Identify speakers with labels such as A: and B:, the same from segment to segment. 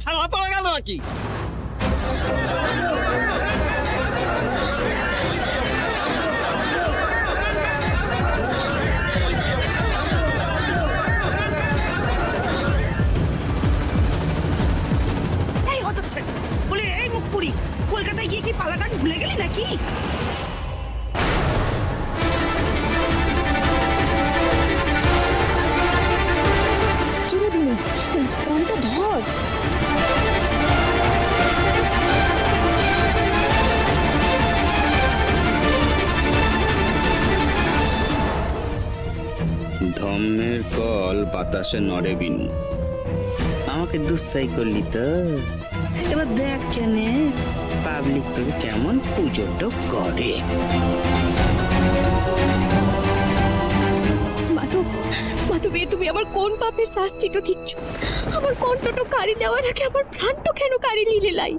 A: ছাড়া পাওয়া গেল নাকি?
B: এই হচ্ছে বলে এই মুখপুরি কলকাতায় গিয়ে কি পালাগান ভুলে গেলি নাকি?
C: কি রে বিনু, কানটা ধর।
D: ধম্মের কল বাতাসে নড়ে বিনু, আমাকে দুঃসাই করলি তো। এবার দেখ কেন পাবলিক তোকে কেমন পুজোটা করে।
C: মাধবী, তুমি আমার কোন পাপের শাস্তিটা দিচ্ছ? আমার কণ্ঠটা কাড়ি নেওয়ার আগে আমার প্রাণটা কেন কাড়ি নিলে লাই?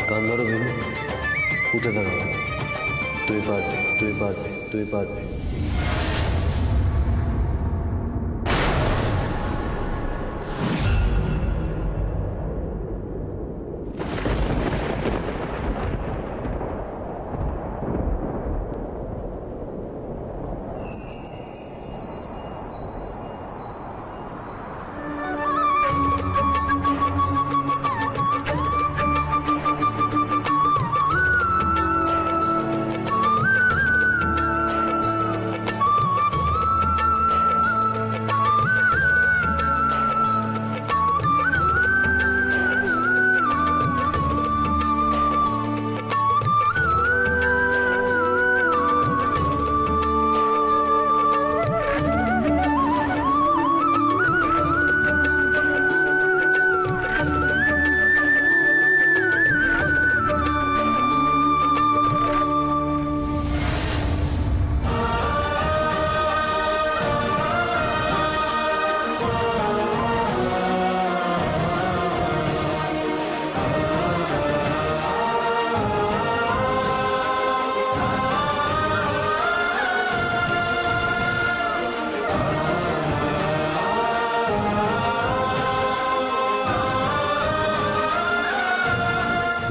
E: গান্ধর্ব বিনু, উঠে দাঁড়াও। তুই পারবি, তুই পারবি, তুই পারবি।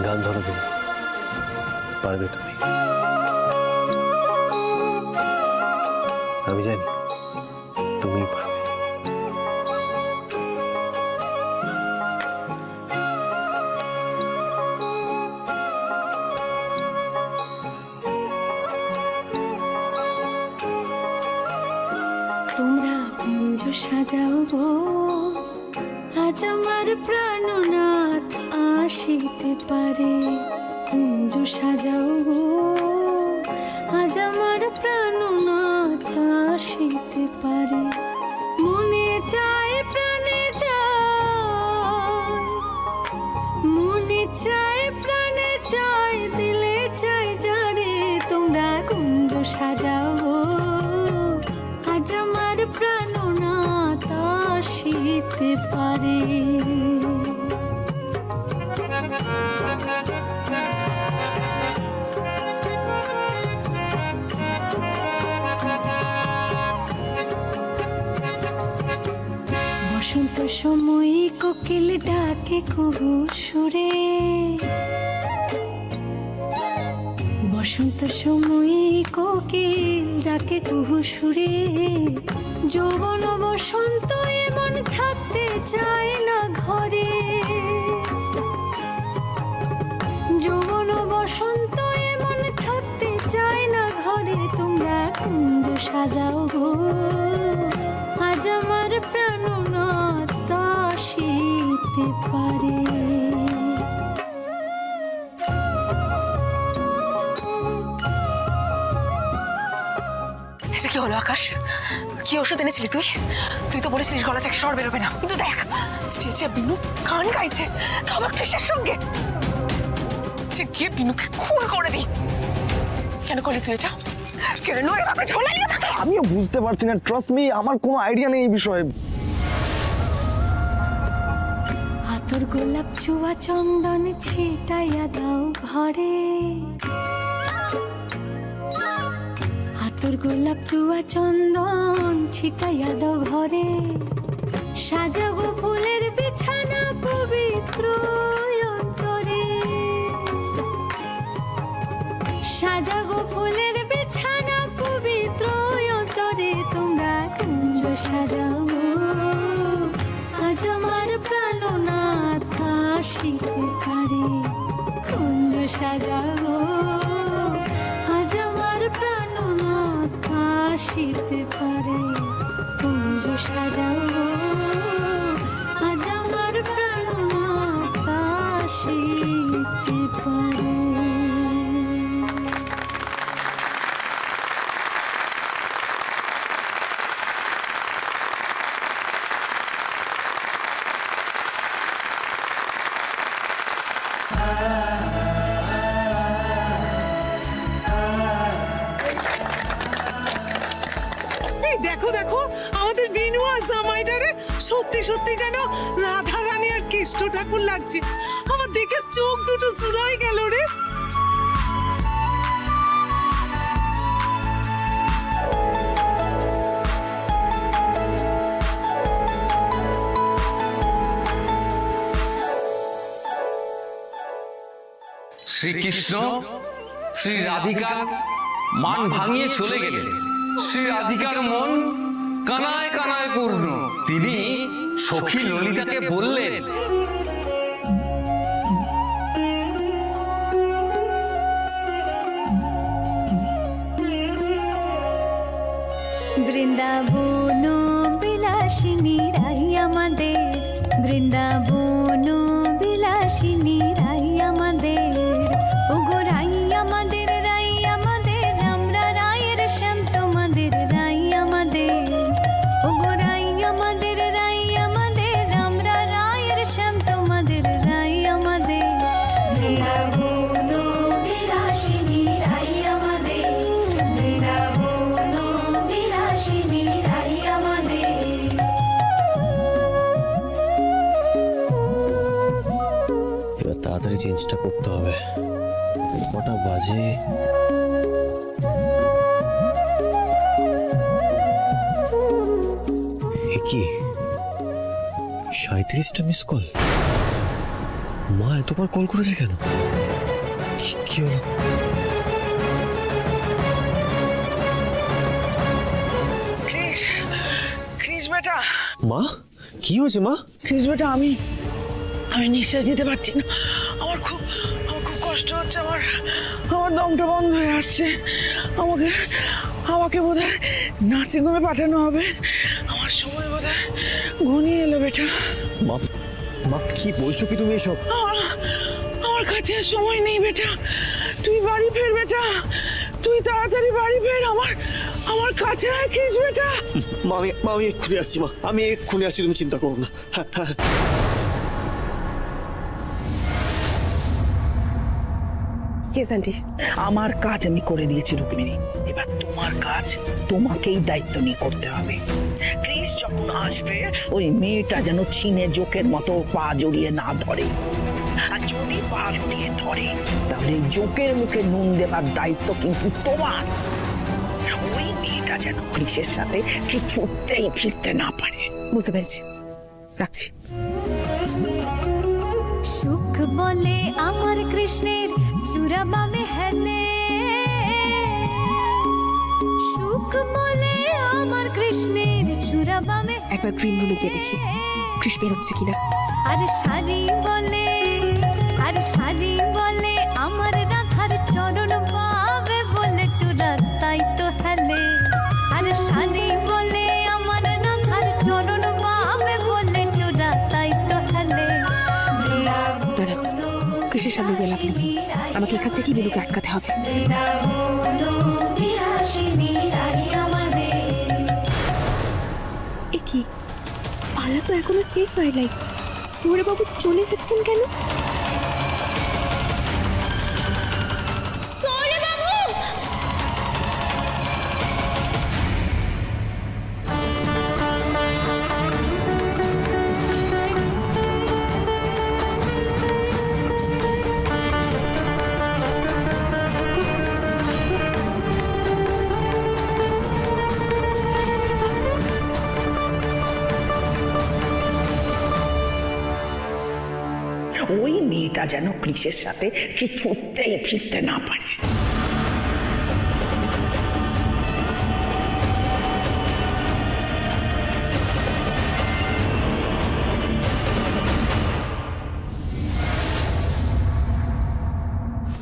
E: গান ধরো বিনু, পারবে তুমি। আমি জানি তুমি পারবে।
C: তোমরা কুঞ্জ সাজাও গো, আজ আমার প্রাণনাথ আসিতে পারে। কুঞ্জ সাজাও গো, আজ আমার প্রাণনাথ আসিতে পারে। মনে চায় প্রাণে চায়, মনে চায় প্রাণে চায়, দিলে চায় যারে। তোমরা কুঞ্জ সাজাও গো, আজ আমার প্রাণনাথ আসিতে পারে।
A: বসন্ত সময়ে কোকিল ডাকে কুহু সুরে, বসন্ত সময়ে কোকিল ডাকে কুহু সুরে, যৌবন বসন্ত এমন থাকতে চায় না ঘরে, যৌবন বসন্ত এমন থাকতে চায় না ঘরে, তোমরা কুঞ্জ সাজাও গো, আজ আমার প্রাণনাথ আসিতে পারে।
B: এটা কি হলো আকাশ? কি ওষুধ এনেছিলি তুই? তুই তো বলেছিলিস গলা থেকে স্বর বেরোবে না, কিন্তু দেখ স্টেজে বিনু গান গাইছে, তো আমার কৃষ্ণের সঙ্গে। সে গিয়ে বিনুকে খুন করে দি। কেন করলি তুই এটা? কেন এভাবে ঝোলালি আমাকে?
F: আমিও বুঝতে পারছি না, ট্রাস্ট মি, আমার কোনো আইডিয়া নেই এই বিষয়ে।
A: আতর গোলাপ চুয়া চন্দন ছিটাইয়া দাও ঘরে, আতর গোলাপ চুয়া চন্দন ছিটাইয়া দাও ঘরে, সাজাবো ফুলের বিছানা পবিত্র অন্তরে, সাজাবো ফুলের বিছানা পবিত্র অন্তরে, তোমরা কুঞ্জ সাজাও আজ আমার প্রাণনাথ আসিতে পারে, কুঞ্জ সাজাও আজ আমার প্রাণনাথ আসিতে পারে, কুঞ্জ সাজাও আজ আমার প্রাণনাথ আসিতে পারে।
B: এই দেখো দেখো, আমাদের বিনু আর জামাইটারে সত্যি সত্যি যেন রাধা রানী আর কৃষ্ণ ঠাকুর লাগছে। আমার দেখে চোখ দুটো জুড়াই গেল রে।
G: শ্রীকৃষ্ণ শ্রী রাধিকার মান ভাঙিয়ে চলে গেলেন। শ্রী রাধিকার মন কানায় কানায় পূর্ণ। তিনি সখী ললিতাকে বললেন,
A: বৃন্দাবন বিলাসিনী রাই আমাদের, বৃন্দাবন বিলাসিনী রাই আমাদের, ওগো রাই আমাদের, রাই আমাদের, আমরা রায়ের শ্যাম তোমাদের রাই আমাদের, ওগো রাই আমাদের, রাই আমাদের, আমরা রায়ের শ্যাম তোমাদের রাই আমাদের, বৃন্দাবন বিলাসিনী রাই আমাদের, বৃন্দাবন বিলাসিনী রাই আমাদের।
E: এবার তাড়াতাড়ি চেঞ্জটা করতে হবে। কটা বাজে? কি 37টা মিস কল? মা এতবার কল করেছে কেন? কি হলো?
B: কৃষ বেটা,
E: মা কি হয়েছে মা?
B: কৃষ বেটা, আমি নিঃশ্বাস নিতে পারছি না। আমার খুব কষ্ট হচ্ছে। আমার দমটা বন্ধ হয়ে আসছে। আমাকে বোধহয় নার্সিং হোমে পাঠানো হবে। আমার সময় বোধহয় ঘনিয়ে এলো বেটা।
E: মা কি বলছো কি তুমি এসব?
B: আমার কাছে আর সময় নেই বেটা। তুই বাড়ি ফের বেটা, তুই তাড়াতাড়ি বাড়ি ফের। আমার কাছে আয় কৃষ বেটা।
E: আমি এক্ষুনি আসছি মা, আমি এক্ষুনি আসছি, তুমি চিন্তা করো না।
H: আমার কাজ আমি করে দিয়েছি রুক্মিণী, এবার তোমার কাজ তোমাকেই দায়িত্ব নিয়ে করতে হবে। ক্রিস যখন আসবে ওই মেয়েটা যেন ছিনে জোকের মতো পা জড়িয়ে না ধরে, আর যদি পা জড়িয়ে ধরে তাহলে জোকের মুখে নুন দেবার দায়িত্ব কিন্তু তোমার। ওই মেয়েটা যেন ক্রিসের সাথে কিছুতেই ফিরতে না পারে।
B: বুঝতে পেরেছি,
H: রাখছি।
A: সুখ বলে আমার কৃষ্ণের চূড়া বামে হেলে, সুখ বলে আমার কৃষ্ণের চূড়া বামে
C: একবার গ্রিন রুমে গিয়ে দেখি কৃষ বেরোচ্ছে কিনা।
A: আর শাড়ি বলে, আর শাড়ি বলে আমার রাধার চরণ পাবে বলে চূড়া তাই তো হেলে, আর শাড়ি বলে আমার রাধার চরণ পাবে বলে চূড়া তাই তো হেলে।
C: কৃষের সামনে গিয়ে লাভ নেই, আমাকে এখান থেকেই বিনুকে আটকাতে হবে। এ কি, পালা তো এখনো শেষ হয় নাই, সৌরবাবু চলে যাচ্ছেন কেন? সৌরবাবু!
H: ওই মেয়েটা যেন কৃষের সাথে কিছুতেই ফিরতে না পারে।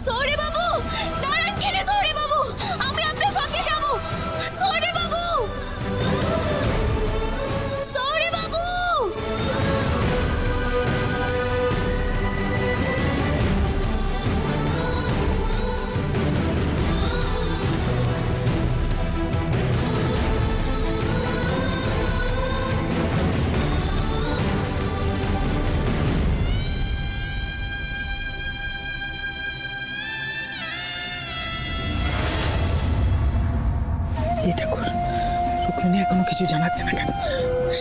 C: সৌরবাবু! দাঁড়ান কেন সৌরবাবু? আমি আপনার সঙ্গে যাব। সৌরবাবু! সৌরবাবু!
H: এ ঠাকুর, রুক্মিণী এখনো কিছু জানাচ্ছে না কেন?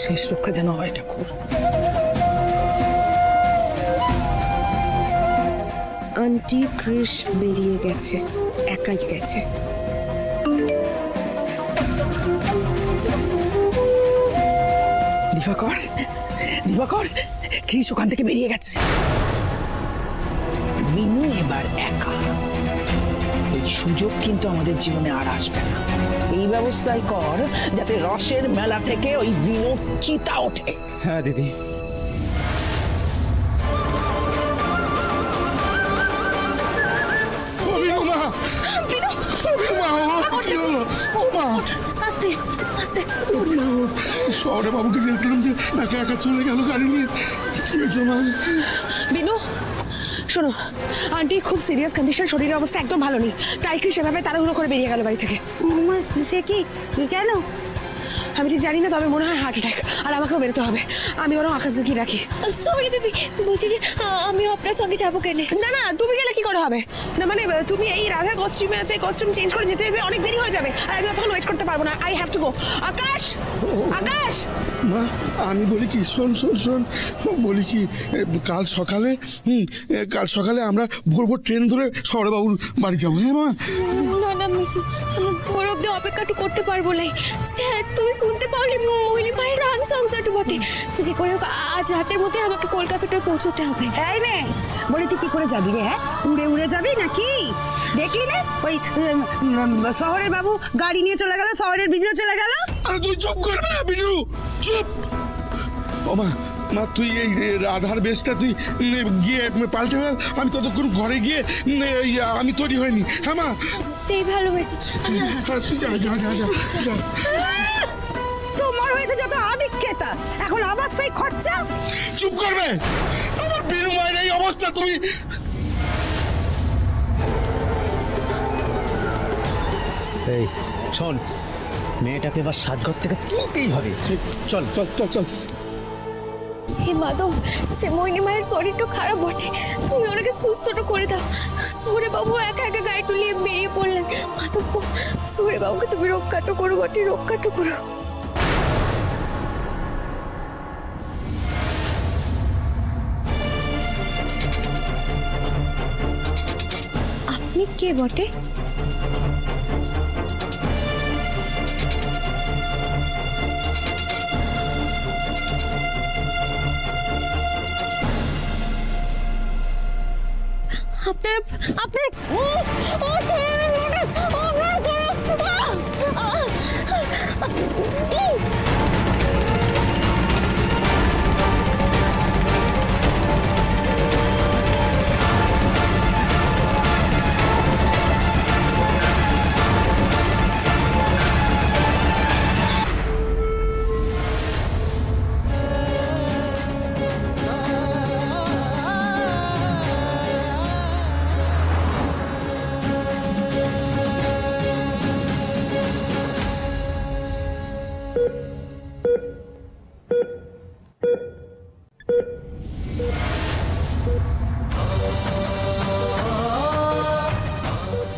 H: শেষ রক্ষা যেন হয় ঠাকুর।
C: আন্টি কৃষ বেরিয়ে গেছে, একাই গেছে।
H: দিবাকর, দিবাকর, কৃষ ওখান থেকে বেরিয়ে গেছে। মিনু এবার একা। এই সুযোগ কিন্তু আমাদের জীবনে আর আসবে না। এই ব্যবস্থাই কর যাতে রসের মেলা থেকে ওই বিনু চিতা ওঠে।
E: হ্যাঁ দিদি।
C: আস্তে আস্তে।
F: শহরে বাবুকে দেখলাম যে একা একা চলে গেল গাড়ি নিয়ে, কি হয়েছে মা?
B: বিনু শোনো, আন্টি খুব সিরিয়াস কন্ডিশন, শরীরের অবস্থা একদম ভালো নেই, তাই কি সেভাবে তাড়াহুড়ো করে বেরিয়ে গেল বাড়ি থেকে।
A: সে কি কেন?
B: আমি ঠিক জানি না, তবে মনে হয় হার্ট অ্যাটাক, আর আমাকেও বেরোতে হবে। আমি বরং আকাশে কি রাখি।
C: সরি দিদি, বলছি যে আমিও আপনার সঙ্গে যাবো কেন?
B: না না, তুমি গেলে কি করে হবে? না মানে তুমি এই রাধা কস্টিউমে আছে, কস্টিউম চেঞ্জ করে যেতে যেতে অনেক দেরি হয়ে যাবে, আর আমি তখন ওয়েট করতে পারবো না। I have to go. Akash, Akash!
I: মা আমি বলি কি, শোন শোন শোন, বলি কি, কাল সকালে কাল সকালে আমরা ভোর ভোর ট্রেন ধরে শহরবাবুর বাড়ি যাবো। হ্যাঁ মা?
C: না না মিসু, আমি ভোর অব্দি অপেক্ষাটু করতে পারবো না। স্যার তুমি শুনতে পাওনি, মহিলি ভাইয়ের রান সংসারটু বটে। যে করে হোক আজ রাতের মধ্যে আমাকে কলকাতাটা পৌঁছতে হবে।
J: এই মেয়ে, বলি তুই কি করে যাবি রে? হ্যাঁ, উড়ে উড়ে যাবি নাকি? দেখলি না ওই শহরের বাবু গাড়ি নিয়ে চলে গেল, শহরের বিনু চলে গেল।
I: আরে তুই চুপ করবে বিনু, চুপ। ও মা, মা তুই এই রাধার বেশটা তুই গিয়ে পাল্টে ফেল, আমি ততক্ষণ ঘরে গিয়ে আমি তৈরি হয়নি। হ্যাঁ মা?
C: সেই ভালো মেসু।
I: তুই যা যা যা যা যা।
J: তোমার হয়েছে যত আদিক্ষেতা, এখন আবার সেই খরচা।
I: চুপ করবে, আমার বিনু মায়ের এই অবস্থা তুমি।
E: এই শোন, মেয়েটাকে এবার সাজঘর থেকে তুলতেই হবে। চল চল চল চল।
C: হে মাধব, সে মহিনী মায়ের শরীরটা খারাপ বটে, তুমি ওনাকে সুস্থটা করে দাও। সৌরে বাবু একা একা গায়ে তুলিয়ে বেরিয়ে পড়লেন। মাধব, সৌরে বাবুকে তুমি রক্ষাটো করো বটে, রক্ষাটো করো। আপনি কে বটে? আপনার আপনার ও ও ছেড়ে দিন আমাকে। ও করো।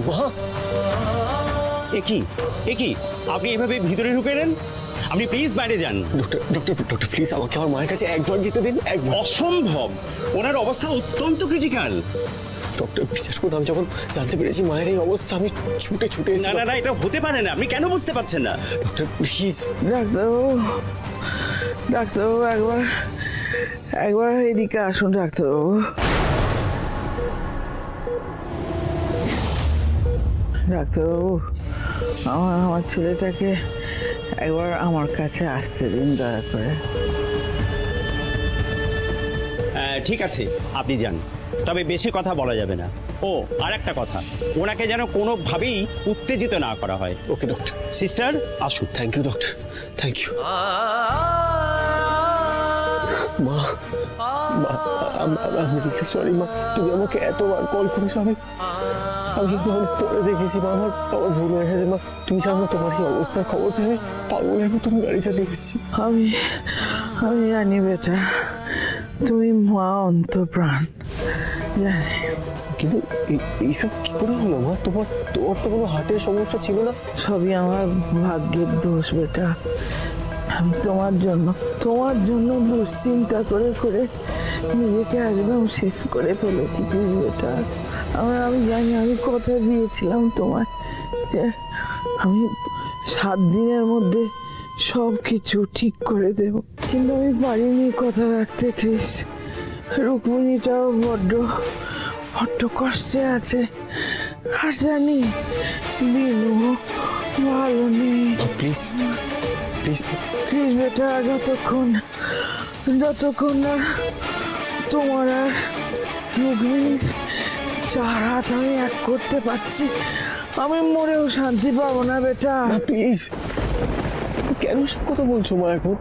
E: মা,
K: একই আপনি এভাবে ভিতরে ঢুকে নেন? আপনি প্লিজ বাইরে যান।
E: ডক্টর ডক্টর ডক্টর প্লিজ আমাকে আমার মায়ের কাছে একবার যেতে দিন, একবার।
K: অসম্ভব, ওনার অবস্থা অত্যন্ত ক্রিটিক্যাল।
E: ডক্টর বিশ্বাস করুন, আমি যখন জানতে পেরেছি মায়ের এই অবস্থা, আমি ছুটে ছুটে
K: না না না, এটা হতে পারে না। আপনি কেন বুঝতে পারছেন না?
E: Doctor please.
H: ডাক্তারবাবু একবার এদিকে আসুন ডাক্তারবাবু। ডাক্তারবাবু, আমার ছেলেটাকে একবার আমার কাছে আসতে দিন দয়া করে।
K: ঠিক আছে, আপনি যান, তবে বেশি কথা বলা যাবে না। ও আর একটা কথা, ওনাকে যেন কোনোভাবেই উত্তেজিত না করা হয়।
E: Okay doctor.
K: সিস্টার আসুন।
E: Thank you doctor, thank you. মা, আমি সরি মা, তুমি আমাকে এতবার কল করেছো, আমি অনেক পরে দেখেছি মা, আমার ভুল হয়ে গেছে মা। তুমি জানো না, তোমার এই অবস্থার খবর পেয়ে পাগলের মতন গাড়ি চালিয়ে এসেছি।
H: আমি জানি বেটা, তুমি মা অন্তপ্রাণ জানি,
E: কিন্তু এইসব কি করে হলো মা? তোমার তো কোনো হার্টের সমস্যা ছিল না?
H: সবই আমার ভাগ্যের দোষ বেটা। আমি তোমার জন্য দুশ্চিন্তা করে করে নিজেকে একদম শেষ করে ফেলেছি প্লিজ বেটা। আমি জানি, আমি কথা দিয়েছিলাম তোমায় যে আমি 7 দিনের মধ্যে সব কিছু ঠিক করে দেব, কিন্তু আমি পারিনি কথা রাখতে ক্রিস। রুক্মিণীটাও বড্ড কষ্টে আছে, আর জানি বিনু ভালো নেই।
E: প্লিজ প্লিজ
H: ক্রিস বেটা, যতক্ষণ না তোমার আর রুক্মিণীর 4 হাত আমি এক করতে পারছি, আমি মরেও শান্তি পাবো না বেটা।
E: প্লিজ, কেন সব কথা বলছো মা এখন?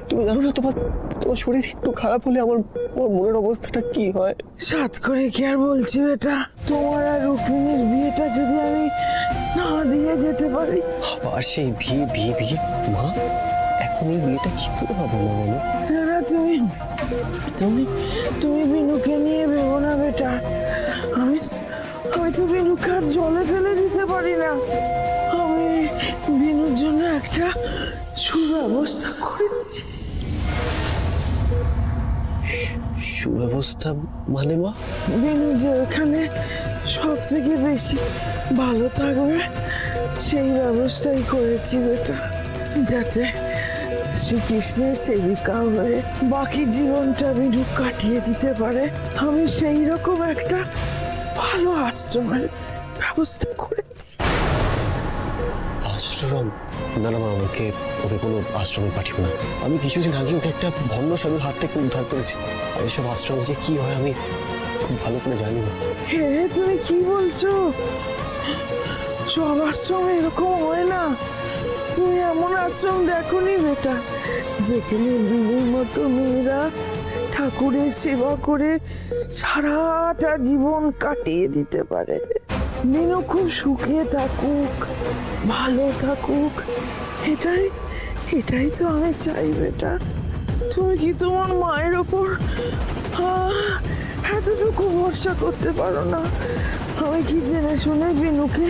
E: তুমি জানো না তোমার শরীর একটু খারাপ হলে আমার মনের অবস্থাটা কি হয়?
H: সাত করে কি আর বলছি বেটা, তোমার আর রুক্মিণীর বিয়েটা যদি আমি না দিয়ে যেতে পারি।
E: আবার সেই বিয়ে মা, এখন এই বিয়েটা কি করে হবে মা? বলো
H: না, তুমি বিনুকে নিয়ে ভেবো না বেটা। আমি তো বিনুকে আর জলে ফেলে দিতে পারি না। আমি বিনুর জন্য একটা সুব্যবস্থা করেছি।
E: সুব্যবস্থা মানে মা?
H: বিনু যে ওখানে সব থেকে বেশি ভালো থাকবে সেই ব্যবস্থাই করেছি বেটা, যাতে শ্রীকৃষ্ণের সেবিকা হয়ে বাকি জীবনটা বিনু কাটিয়ে দিতে পারে। আমি সেই রকম একটা ভালো আশ্রমের ব্যবস্থা করেছি।
E: আশ্রম? না না মা, ওকে কোনো আশ্রমে পাঠিও না। আমি কিছুদিন আগে ওকে একটা ভণ্ড সাধুর হাত থেকে উদ্ধার করেছি, আর এইসব আশ্রমে যে কি হয় আমি খুব ভালো করে জানি না।
H: হে, তুমি কি বলছো? সব আশ্রমে এরকম হয় না। তুমি এমন আশ্রম দেখোনি বেটা, যেখানে বিনুর মতো মেয়েরা ঠাকুরের সেবা করে সারাটা জীবন কাটিয়ে দিতে পারে। বিনু খুব সুখে থাকুক, ভালো থাকুক, এটাই তো আমি চাই বেটা। তুমি কি তোমার মায়ের ওপর এতটুকু ভরসা করতে পারো না? আমি কি জেনে শুনে বিনুকে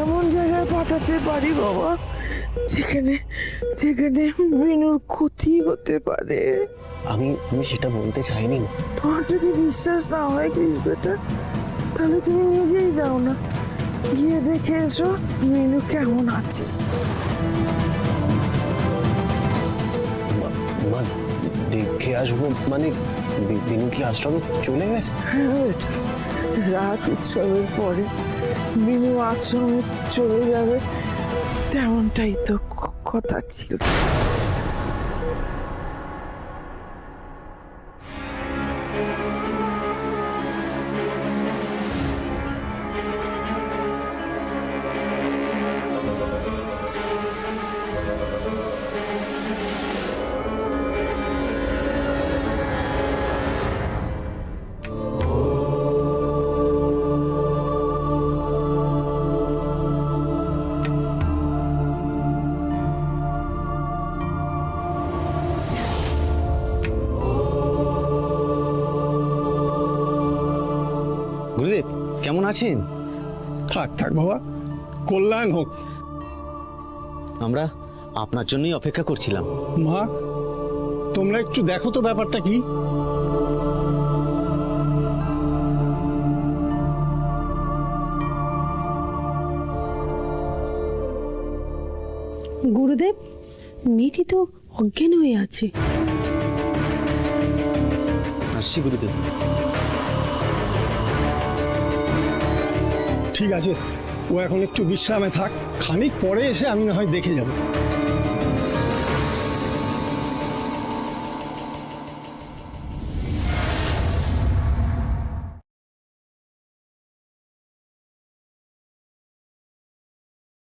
H: এমন জায়গায় পাঠাতে পারি বাবা, যেখানে বিনুর ক্ষতি হতে পারে?
E: আমি সেটা বলতে চাইনি মা।
H: তোমার যদি বিশ্বাস না হয় ক্রিস বেটা, তাহলে তুমি নিজেই যাও না, গিয়ে দেখে এসো বিনু কেমন আছে।
E: মা, দেখে আসবো মানে? বিনু কি আশ্রমে চলে গেছে?
H: হ্যাঁ বেটা, রাত উৎসবের পরে বিনু আশ্রমে চলে যাবে, তেমনটাই তো কথা ছিল।
K: গুরুদেব কেমন আছেন?
E: থাক থাক বাবা, কল্যাণ হোক।
K: আমরা আপনার জন্যই অপেক্ষা করছিলাম।
E: মা, তোমরা একটু দেখো তো ব্যাপারটা কি।
H: গুরুদেব, মেয়েটি তো অজ্ঞান হয়ে আছে।
K: আসছি গুরুদেব।
E: ঠিক আছে, ও এখন একটু বিশ্রামে থাক, খানিক পরে এসে আমি না হয় দেখে যাব।